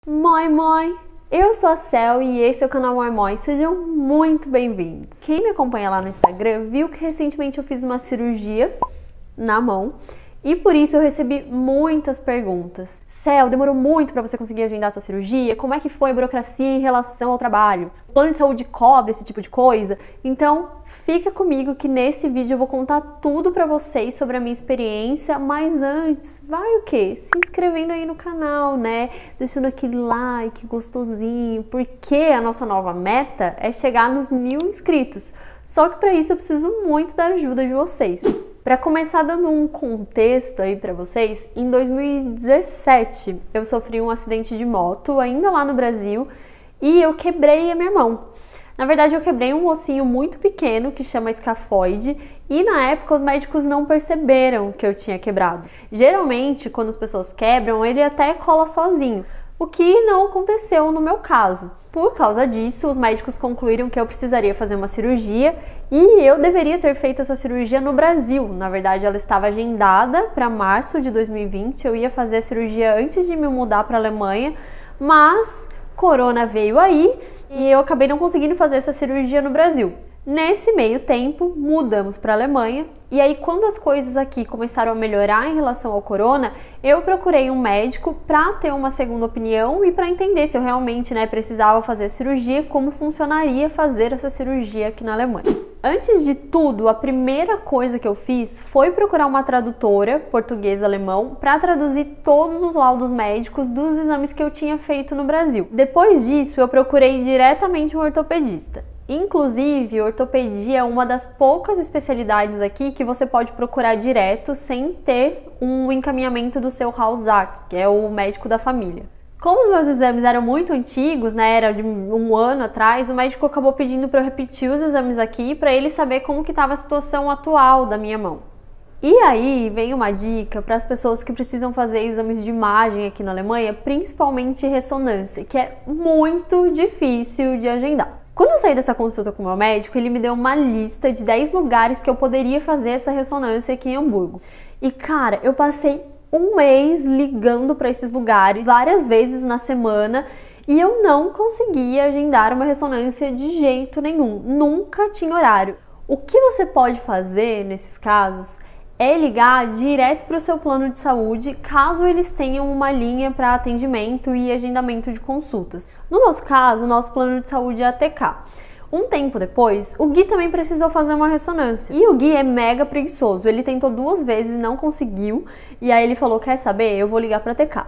Moi moi! Eu sou a Cel e esse é o canal Moi Moi, sejam muito bem-vindos! Quem me acompanha lá no Instagram viu que recentemente eu fiz uma cirurgia na mão e por isso eu recebi muitas perguntas. Cel, demorou muito para você conseguir agendar a sua cirurgia? Como é que foi a burocracia em relação ao trabalho? O plano de saúde cobre esse tipo de coisa? Então fica comigo que nesse vídeo eu vou contar tudo pra vocês sobre a minha experiência, mas antes, vai o quê? Se inscrevendo aí no canal, né? Deixando aquele like gostosinho, porque a nossa nova meta é chegar nos 1000 inscritos. Só que para isso eu preciso muito da ajuda de vocês. Para começar dando um contexto aí para vocês, em 2017 eu sofri um acidente de moto, ainda lá no Brasil, e eu quebrei a minha mão. Na verdade, eu quebrei um ossinho muito pequeno que chama escafoide e na época os médicos não perceberam que eu tinha quebrado. Geralmente, quando as pessoas quebram, ele até cola sozinho, o que não aconteceu no meu caso. Por causa disso, os médicos concluíram que eu precisaria fazer uma cirurgia e eu deveria ter feito essa cirurgia no Brasil. Na verdade, ela estava agendada para março de 2020, eu ia fazer a cirurgia antes de me mudar para a Alemanha, mas Corona veio aí e eu acabei não conseguindo fazer essa cirurgia no Brasil. Nesse meio tempo, mudamos para a Alemanha e aí quando as coisas aqui começaram a melhorar em relação ao corona, eu procurei um médico para ter uma segunda opinião e para entender se eu realmente precisava fazer a cirurgia, como funcionaria fazer essa cirurgia aqui na Alemanha. Antes de tudo, a primeira coisa que eu fiz foi procurar uma tradutora português-alemão para traduzir todos os laudos médicos dos exames que eu tinha feito no Brasil. Depois disso, eu procurei diretamente um ortopedista. Inclusive, ortopedia é uma das poucas especialidades aqui que você pode procurar direto sem ter um encaminhamento do seu Hausarzt, que é o médico da família. Como os meus exames eram muito antigos, era de um ano atrás, o médico acabou pedindo para eu repetir os exames aqui para ele saber como que estava a situação atual da minha mão. E aí vem uma dica para as pessoas que precisam fazer exames de imagem aqui na Alemanha, principalmente ressonância, que é muito difícil de agendar. Quando eu saí dessa consulta com o meu médico, ele me deu uma lista de 10 lugares que eu poderia fazer essa ressonância aqui em Hamburgo. E cara, eu passei um mês ligando para esses lugares várias vezes na semana e eu não conseguia agendar uma ressonância de jeito nenhum, nunca tinha horário. O que você pode fazer nesses casos é ligar direto para o seu plano de saúde, caso eles tenham uma linha para atendimento e agendamento de consultas. No nosso caso, o nosso plano de saúde é a ATK. Um tempo depois, o Gui também precisou fazer uma ressonância. E o Gui é mega preguiçoso, ele tentou 2 vezes e não conseguiu, e aí ele falou, quer saber, eu vou ligar para a ATK.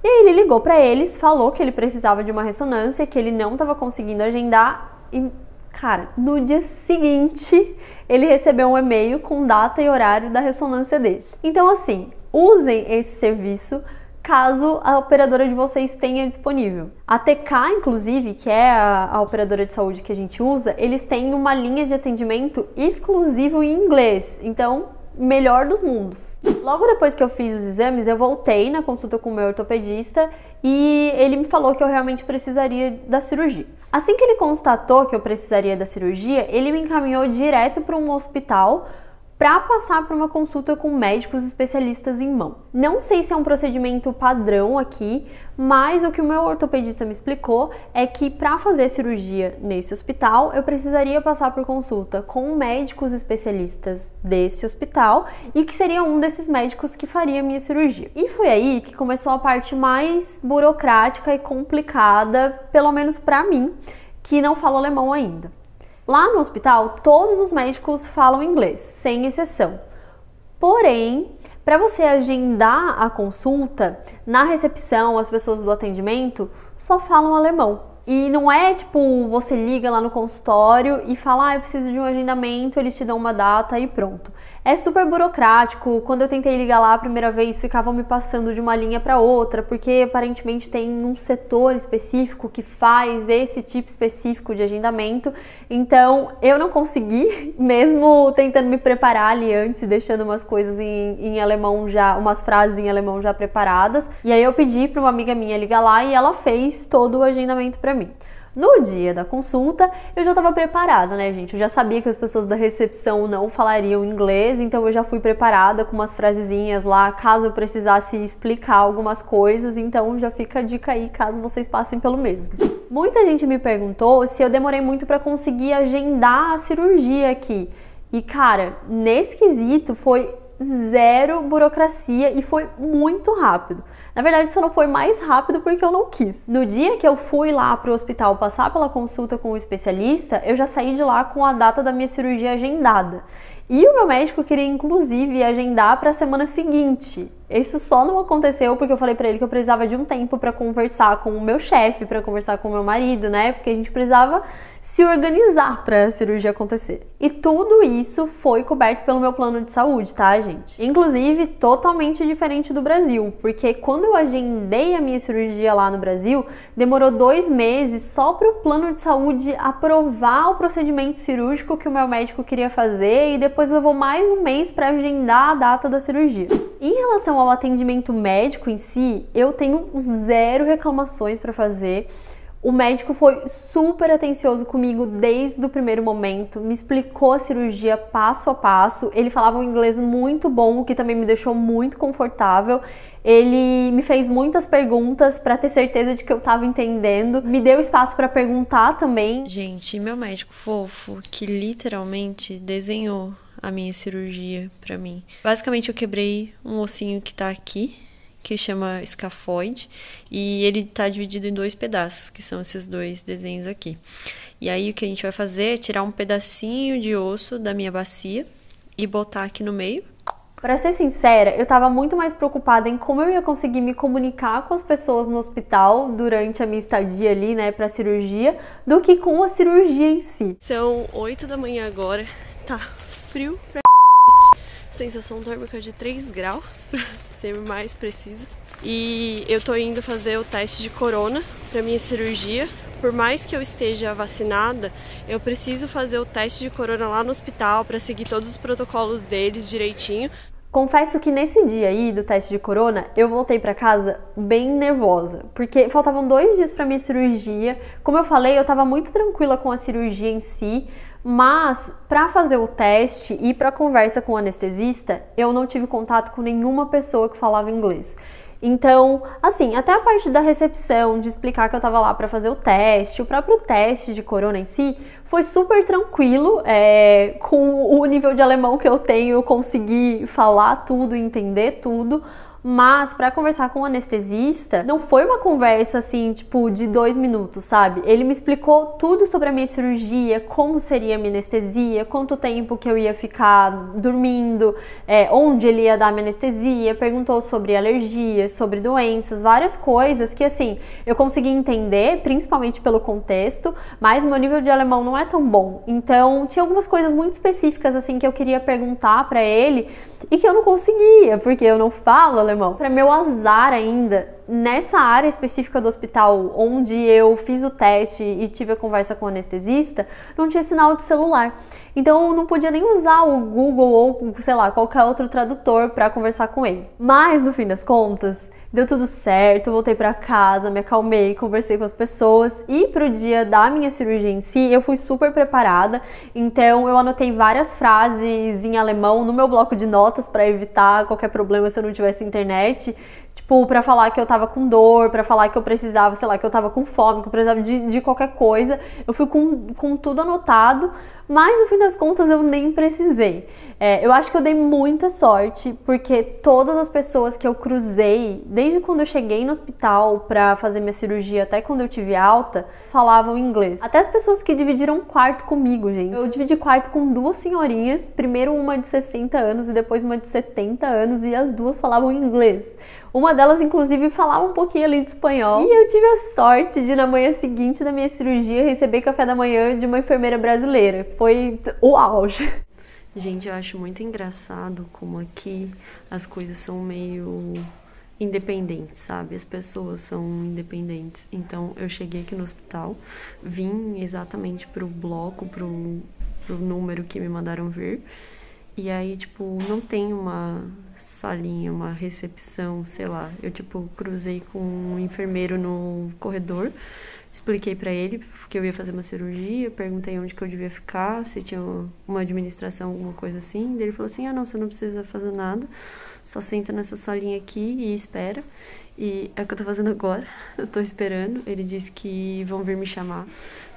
E aí ele ligou para eles, falou que ele precisava de uma ressonância, que ele não estava conseguindo agendar e... cara, no dia seguinte, ele recebeu um e-mail com data e horário da ressonância dele. Então, assim, usem esse serviço caso a operadora de vocês tenha disponível. A TK, inclusive, que é a operadora de saúde que a gente usa, eles têm uma linha de atendimento exclusivo em inglês. Então, melhor dos mundos. Logo depois que eu fiz os exames, eu voltei na consulta com o meu ortopedista e ele me falou que eu realmente precisaria da cirurgia. Assim que ele constatou que eu precisaria da cirurgia, ele me encaminhou direto para um hospital para passar por uma consulta com médicos especialistas em mão. Não sei se é um procedimento padrão aqui, mas o que o meu ortopedista me explicou é que para fazer cirurgia nesse hospital, eu precisaria passar por consulta com médicos especialistas desse hospital e que seria um desses médicos que faria a minha cirurgia. E foi aí que começou a parte mais burocrática e complicada, pelo menos para mim, que não falo alemão ainda. Lá no hospital, todos os médicos falam inglês, sem exceção. Porém, para você agendar a consulta, na recepção, as pessoas do atendimento só falam alemão. E não é tipo, você liga lá no consultório e fala, eu preciso de um agendamento, eles te dão uma data e pronto. É super burocrático. Quando eu tentei ligar lá a primeira vez, ficavam me passando de uma linha para outra, porque aparentemente tem um setor específico que faz esse tipo específico de agendamento. Então, eu não consegui, mesmo tentando me preparar ali antes, deixando umas coisas em alemão já, umas frases em alemão já preparadas. E aí eu pedi para uma amiga minha ligar lá e ela fez todo o agendamento para mim. No dia da consulta, eu já estava preparada, né, gente? Eu já sabia que as pessoas da recepção não falariam inglês, então eu já fui preparada com umas frasezinhas lá, caso eu precisasse explicar algumas coisas, então já fica a dica aí, caso vocês passem pelo mesmo. Muita gente me perguntou se eu demorei muito para conseguir agendar a cirurgia aqui. E, cara, nesse quesito foi zero burocracia e foi muito rápido. Na verdade, só não foi mais rápido porque eu não quis. No dia que eu fui lá pro hospital passar pela consulta com o especialista, eu já saí de lá com a data da minha cirurgia agendada. E o meu médico queria, inclusive, agendar para a semana seguinte. Isso só não aconteceu porque eu falei para ele que eu precisava de um tempo para conversar com o meu chefe, para conversar com o meu marido, né? Porque a gente precisava se organizar para a cirurgia acontecer. E tudo isso foi coberto pelo meu plano de saúde, tá, gente? Inclusive, totalmente diferente do Brasil, porque quando eu agendei a minha cirurgia lá no Brasil, demorou 2 meses só para o plano de saúde aprovar o procedimento cirúrgico que o meu médico queria fazer e depois levou mais um mês para agendar a data da cirurgia. Em relação ao atendimento médico em si, eu tenho zero reclamações para fazer. O médico foi super atencioso comigo desde o primeiro momento, me explicou a cirurgia passo a passo, ele falava um inglês muito bom, o que também me deixou muito confortável. Ele me fez muitas perguntas para ter certeza de que eu tava entendendo, me deu espaço para perguntar também. Gente, meu médico fofo, que literalmente desenhou a minha cirurgia pra mim. Basicamente, eu quebrei um ossinho que tá aqui, que chama escafoide, e ele tá dividido em 2 pedaços, que são esses 2 desenhos aqui. E aí, o que a gente vai fazer é tirar um pedacinho de osso da minha bacia e botar aqui no meio. Pra ser sincera, eu tava muito mais preocupada em como eu ia conseguir me comunicar com as pessoas no hospital durante a minha estadia ali, né, pra cirurgia, do que com a cirurgia em si. São 8 da manhã agora, tá frio pra sensação térmica de 3 graus, pra ser mais precisa. E eu tô indo fazer o teste de corona pra minha cirurgia. Por mais que eu esteja vacinada, eu preciso fazer o teste de corona lá no hospital para seguir todos os protocolos deles direitinho. Confesso que nesse dia aí do teste de corona, eu voltei pra casa bem nervosa, porque faltavam 2 dias pra minha cirurgia. Como eu falei, eu tava muito tranquila com a cirurgia em si, mas para fazer o teste e para conversa com o anestesista, eu não tive contato com nenhuma pessoa que falava inglês. Então, assim, até a parte da recepção, de explicar que eu tava lá para fazer o teste, o próprio teste de corona em si, foi super tranquilo, com o nível de alemão que eu tenho, eu consegui falar tudo, entender tudo. Mas para conversar com o anestesista, não foi uma conversa assim, tipo, de 2 minutos, sabe? Ele me explicou tudo sobre a minha cirurgia, como seria a minha anestesia, quanto tempo que eu ia ficar dormindo, onde ele ia dar a minha anestesia, perguntou sobre alergias, sobre doenças, várias coisas que, assim, eu consegui entender, principalmente pelo contexto, mas o meu nível de alemão não é tão bom. Então, tinha algumas coisas muito específicas, assim, que eu queria perguntar para ele e que eu não conseguia, porque eu não falo alemão. Para meu azar ainda, nessa área específica do hospital onde eu fiz o teste e tive a conversa com o anestesista, não tinha sinal de celular. Então eu não podia nem usar o Google ou, sei lá, qualquer outro tradutor para conversar com ele. Mas no fim das contas, deu tudo certo, voltei pra casa, me acalmei, conversei com as pessoas e pro dia da minha cirurgia em si, eu fui super preparada, então eu anotei várias frases em alemão no meu bloco de notas para evitar qualquer problema se eu não tivesse internet, tipo, pra falar que eu tava com dor, pra falar que eu precisava, sei lá, que eu tava com fome, que eu precisava de qualquer coisa, eu fui com tudo anotado, mas no fim das contas eu nem precisei. Eu acho que eu dei muita sorte, porque todas as pessoas que eu cruzei, desde quando eu cheguei no hospital pra fazer minha cirurgia até quando eu tive alta, falavam inglês. Até as pessoas que dividiram um quarto comigo, gente. Eu dividi quarto com 2 senhorinhas, primeiro uma de 60 anos e depois uma de 70 anos, e as duas falavam inglês. Uma delas, inclusive, falava um pouquinho ali de espanhol. E eu tive a sorte de, na manhã seguinte da minha cirurgia, receber café da manhã de uma enfermeira brasileira. Foi o auge. Gente, eu acho muito engraçado como aqui as coisas são meio independentes, sabe? As pessoas são independentes. Então, eu cheguei aqui no hospital, vim exatamente pro bloco, pro número que me mandaram vir. E aí, tipo, não tem uma salinha, uma recepção, sei lá. Eu, tipo, cruzei com um enfermeiro no corredor, Expliquei pra ele que eu ia fazer uma cirurgia, perguntei onde que eu devia ficar, se tinha uma administração, alguma coisa assim. Ele falou assim, não, você não precisa fazer nada, só senta nessa salinha aqui e espera. E é o que eu tô fazendo agora, eu tô esperando. Ele disse que vão vir me chamar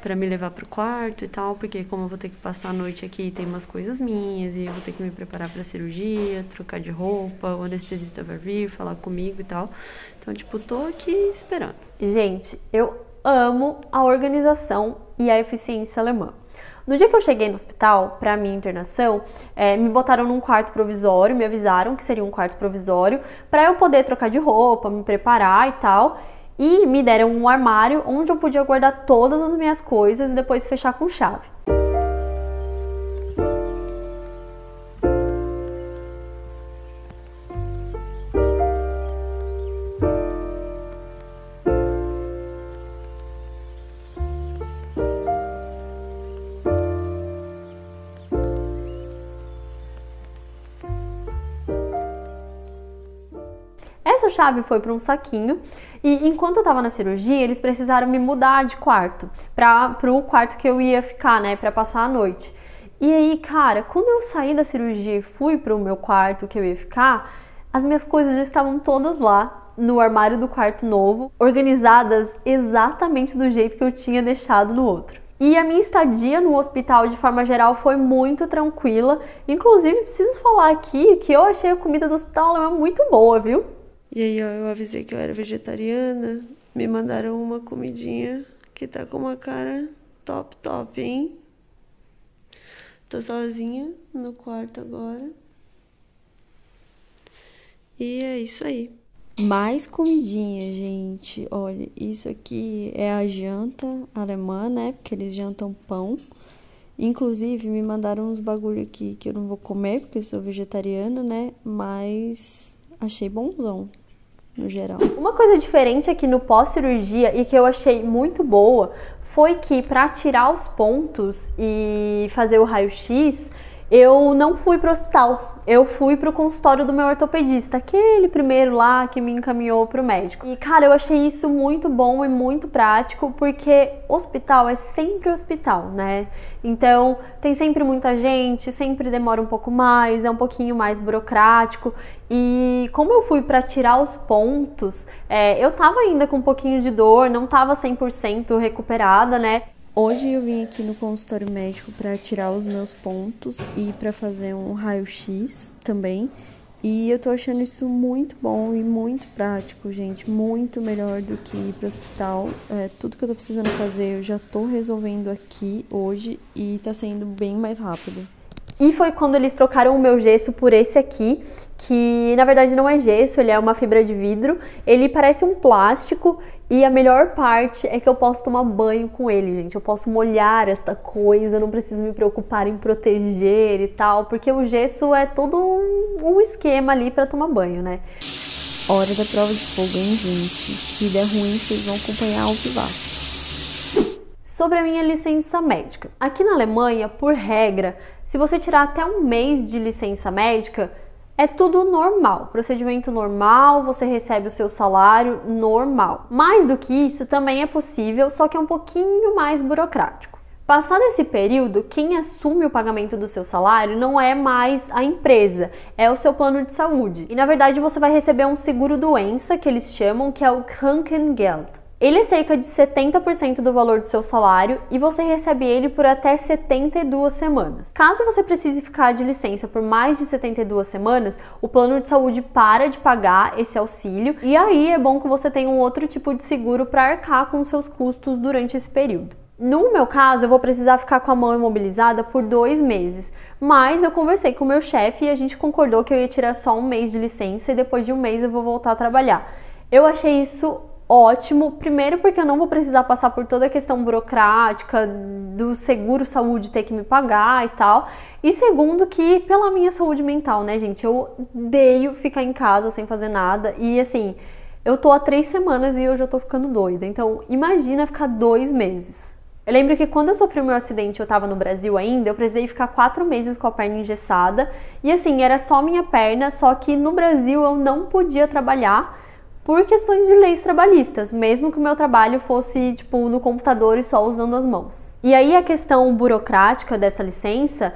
pra me levar pro quarto e tal, porque como eu vou ter que passar a noite aqui, tem umas coisas minhas, e eu vou ter que me preparar pra cirurgia, trocar de roupa, o anestesista vai vir falar comigo e tal. Então, tipo, tô aqui esperando. Gente, eu amo a organização e a eficiência alemã. No dia que eu cheguei no hospital para minha internação, me botaram num quarto provisório, me avisaram que seria um quarto provisório para eu poder trocar de roupa, me preparar e tal. E me deram um armário onde eu podia guardar todas as minhas coisas e depois fechar com chave. Essa chave foi para um saquinho e enquanto eu tava na cirurgia, eles precisaram me mudar de quarto para o quarto que eu ia ficar, né, para passar a noite. E aí, cara, quando eu saí da cirurgia e fui para o meu quarto que eu ia ficar, as minhas coisas já estavam todas lá no armário do quarto novo, organizadas exatamente do jeito que eu tinha deixado no outro. E a minha estadia no hospital, de forma geral, foi muito tranquila. Inclusive, preciso falar aqui que eu achei a comida do hospital alemão muito boa, viu? E aí, ó, eu avisei que eu era vegetariana, me mandaram uma comidinha que tá com uma cara top, hein? Tô sozinha no quarto agora. E é isso aí. Mais comidinha, gente. Olha, isso aqui é a janta alemã, né? Porque eles jantam pão. Inclusive, me mandaram uns bagulho aqui que eu não vou comer, porque eu sou vegetariana, né? Mas achei bonzão, no geral. Uma coisa diferente aqui no pós-cirurgia e que eu achei muito boa foi que para tirar os pontos e fazer o raio-x, eu não fui para o hospital, eu fui para o consultório do meu ortopedista, aquele primeiro lá que me encaminhou para o médico. E cara, eu achei isso muito bom e muito prático, porque hospital é sempre hospital, né? Então tem sempre muita gente, sempre demora um pouco mais, é um pouquinho mais burocrático. E como eu fui para tirar os pontos, eu tava ainda com um pouquinho de dor, não tava 100% recuperada, né? Hoje eu vim aqui no consultório médico para tirar os meus pontos e para fazer um raio-x também. E eu tô achando isso muito bom e muito prático, gente. Muito melhor do que ir pro hospital. Tudo que eu tô precisando fazer eu já tô resolvendo aqui hoje e tá sendo bem mais rápido. E foi quando eles trocaram o meu gesso por esse aqui, que na verdade não é gesso, ele é uma fibra de vidro. Ele parece um plástico e a melhor parte é que eu posso tomar banho com ele, gente. Eu posso molhar esta coisa, eu não preciso me preocupar em proteger e tal, porque o gesso é todo um esquema ali para tomar banho, né? Hora da prova de fogo, hein, gente? Se der ruim, vocês vão acompanhar ao vivaço. Sobre a minha licença médica. Aqui na Alemanha, por regra, se você tirar até um mês de licença médica, é tudo normal, procedimento normal, você recebe o seu salário normal. Mais do que isso também é possível, só que é um pouquinho mais burocrático. Passado esse período, quem assume o pagamento do seu salário não é mais a empresa, é o seu plano de saúde. E na verdade você vai receber um seguro-doença, que eles chamam, que é o Krankengeld. Ele é cerca de 70% do valor do seu salário e você recebe ele por até 72 semanas. Caso você precise ficar de licença por mais de 72 semanas, o plano de saúde para de pagar esse auxílio e aí é bom que você tenha um outro tipo de seguro para arcar com os seus custos durante esse período. No meu caso, eu vou precisar ficar com a mão imobilizada por 2 meses, mas eu conversei com o meu chefe e a gente concordou que eu ia tirar só um mês de licença e depois de um mês eu vou voltar a trabalhar. Eu achei isso ótimo, primeiro porque eu não vou precisar passar por toda a questão burocrática do seguro saúde ter que me pagar e tal, e segundo que pela minha saúde mental, né, gente, eu odeio ficar em casa sem fazer nada, e assim, eu tô há 3 semanas e eu já tô ficando doida, então imagina ficar 2 meses. Eu lembro que quando eu sofri o meu acidente, eu tava no Brasil ainda, eu precisei ficar 4 meses com a perna engessada, e assim, era só minha perna, só que no Brasil eu não podia trabalhar, por questões de leis trabalhistas, mesmo que o meu trabalho fosse, tipo, no computador e só usando as mãos. E aí a questão burocrática dessa licença,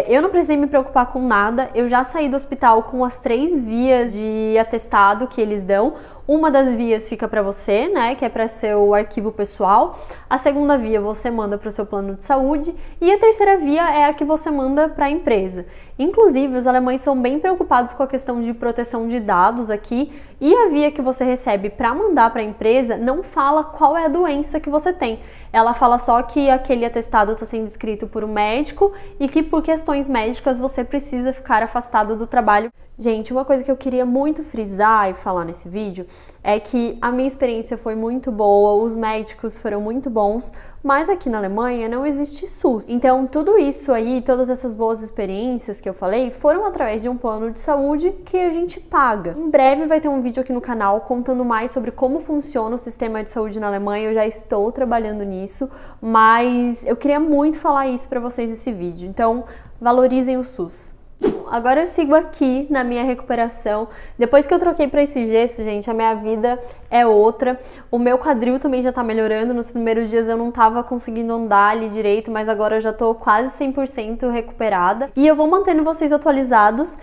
eu não precisei me preocupar com nada, eu já saí do hospital com as 3 vias de atestado que eles dão. Uma das vias fica para você, né, que é para seu arquivo pessoal. A segunda via você manda para o seu plano de saúde e a terceira via é a que você manda para a empresa. Inclusive, os alemães são bem preocupados com a questão de proteção de dados aqui e a via que você recebe para mandar para a empresa não fala qual é a doença que você tem. Ela fala só que aquele atestado está sendo escrito por um médico e que por questões médicas você precisa ficar afastado do trabalho. Gente, uma coisa que eu queria muito frisar e falar nesse vídeo é que a minha experiência foi muito boa, os médicos foram muito bons, mas aqui na Alemanha não existe SUS. Então, tudo isso aí, todas essas boas experiências que eu falei, foram através de um plano de saúde que a gente paga. Em breve vai ter um vídeo aqui no canal contando mais sobre como funciona o sistema de saúde na Alemanha. Eu já estou trabalhando nisso, mas eu queria muito falar isso para vocês nesse vídeo. Então, valorizem o SUS. Agora eu sigo aqui na minha recuperação. Depois que eu troquei para esse gesso, gente, a minha vida é outra. O meu quadril também já tá melhorando. Nos primeiros dias eu não tava conseguindo andar ali direito, mas agora eu já tô quase 100% recuperada. E eu vou mantendo vocês atualizados,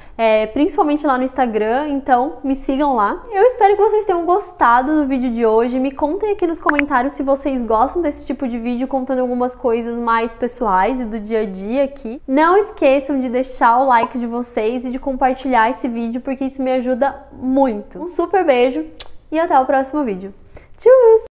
principalmente lá no Instagram, então me sigam lá. Eu espero que vocês tenham gostado do vídeo de hoje. Me contem aqui nos comentários se vocês gostam desse tipo de vídeo, contando algumas coisas mais pessoais e do dia a dia aqui. Não esqueçam de deixar o like de vocês e de compartilhar esse vídeo, porque isso me ajuda muito. Um super beijo e até o próximo vídeo. Tchau!